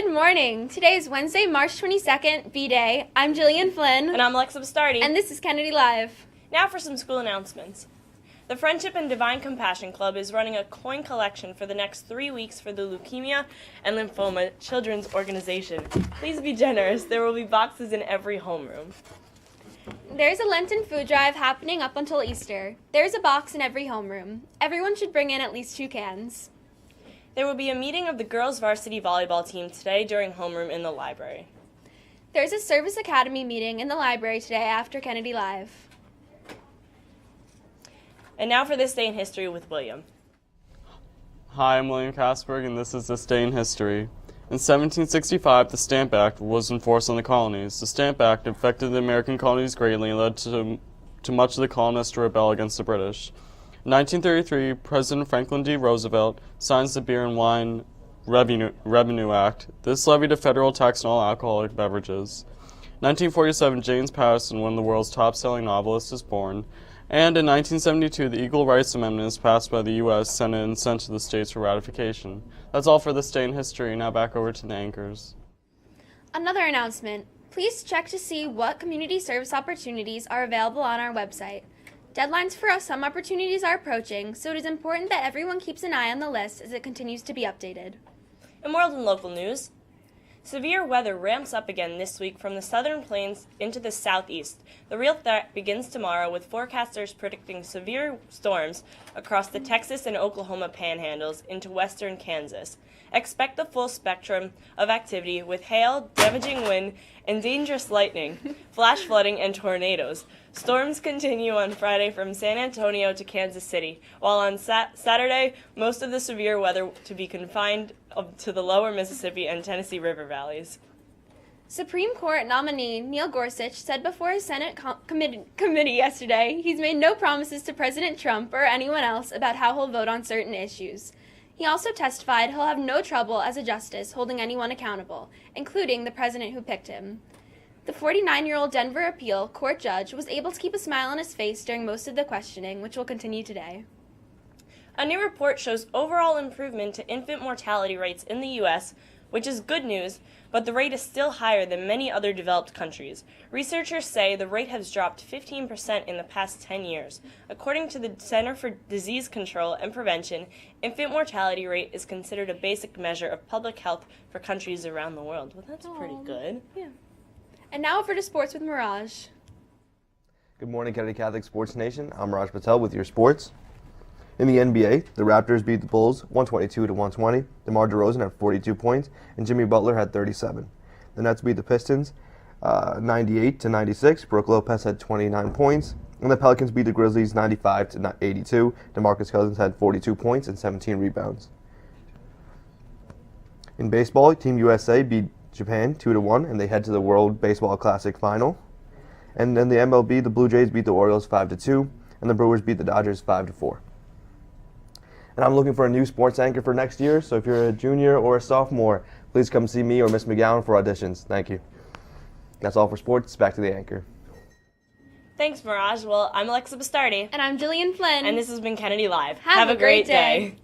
Good morning. Today is Wednesday, March 22nd, B-Day. I'm Jillian Flynn. And I'm Alexa Bastardi. And this is Kennedy Live. Now for some school announcements. The Friendship and Divine Compassion Club is running a coin collection for the next 3 weeks for the Leukemia and Lymphoma Children's Organization. Please be generous. There will be boxes in every homeroom. There's a Lenten food drive happening up until Easter. There's a box in every homeroom. Everyone should bring in at least 2 cans. There will be a meeting of the girls' varsity volleyball team today during homeroom in the library. There's a Service Academy meeting in the library today after Kennedy Live. And now for This Day in History with William. Hi, I'm William Kasberg, and this is This Day in History. In 1765, the Stamp Act was enforced on the colonies. The Stamp Act affected the American colonies greatly and led to much of the colonists to rebel against the British. In 1933, President Franklin D. Roosevelt signs the Beer and Wine Revenue Act. This levied a federal tax on all alcoholic beverages. In 1947, James Patterson, one of the world's top-selling novelists, is born. And in 1972, the Equal Rights Amendment is passed by the U.S. Senate and sent to the states for ratification. That's all for This Day in History. Now back over to the anchors. Another announcement. Please check to see what community service opportunities are available on our website. Deadlines for some opportunities are approaching, so it is important that everyone keeps an eye on the list as it continues to be updated. In world and local news, severe weather ramps up again this week from the southern plains into the southeast. The real threat begins tomorrow with forecasters predicting severe storms across the Texas and Oklahoma panhandles into western Kansas. Expect the full spectrum of activity with hail, damaging wind, and dangerous lightning, flash flooding, and tornadoes. Storms continue on Friday from San Antonio to Kansas City, while on Saturday, most of the severe weather to be confined to the lower Mississippi and Tennessee River valleys. Supreme Court nominee Neil Gorsuch said before his Senate committee yesterday he's made no promises to President Trump or anyone else about how he'll vote on certain issues. He also testified he'll have no trouble as a justice holding anyone accountable, including the president who picked him. The 49-year-old Denver appeal court judge was able to keep a smile on his face during most of the questioning, which will continue today. A new report shows overall improvement to infant mortality rates in the U.S., which is good news, but the rate is still higher than many other developed countries. Researchers say the rate has dropped 15% in the past 10 years. According to the Center for Disease Control and Prevention, infant mortality rate is considered a basic measure of public health for countries around the world. Well, that's pretty good. Yeah. And now over to sports with Mirage. Good morning, Kennedy Catholic Sports Nation. I'm Mirage Patel with your sports. In the NBA, the Raptors beat the Bulls 122-120. DeMar DeRozan had 42 points, and Jimmy Butler had 37. The Nets beat the Pistons 98-96. Brook Lopez had 29 points, and the Pelicans beat the Grizzlies 95-82. DeMarcus Cousins had 42 points and 17 rebounds. In baseball, Team USA beat Japan 2-1, and they head to the World Baseball Classic final. And in the MLB, the Blue Jays beat the Orioles 5-2, and the Brewers beat the Dodgers 5-4. And I'm looking for a new sports anchor for next year, so if you're a junior or a sophomore, please come see me or Miss McGowan for auditions. Thank you. That's all for sports. Back to the anchor. Thanks, Mirage. Well, I'm Alexa Bastardi. And I'm Jillian Flynn. And this has been Kennedy Live. Have a great day.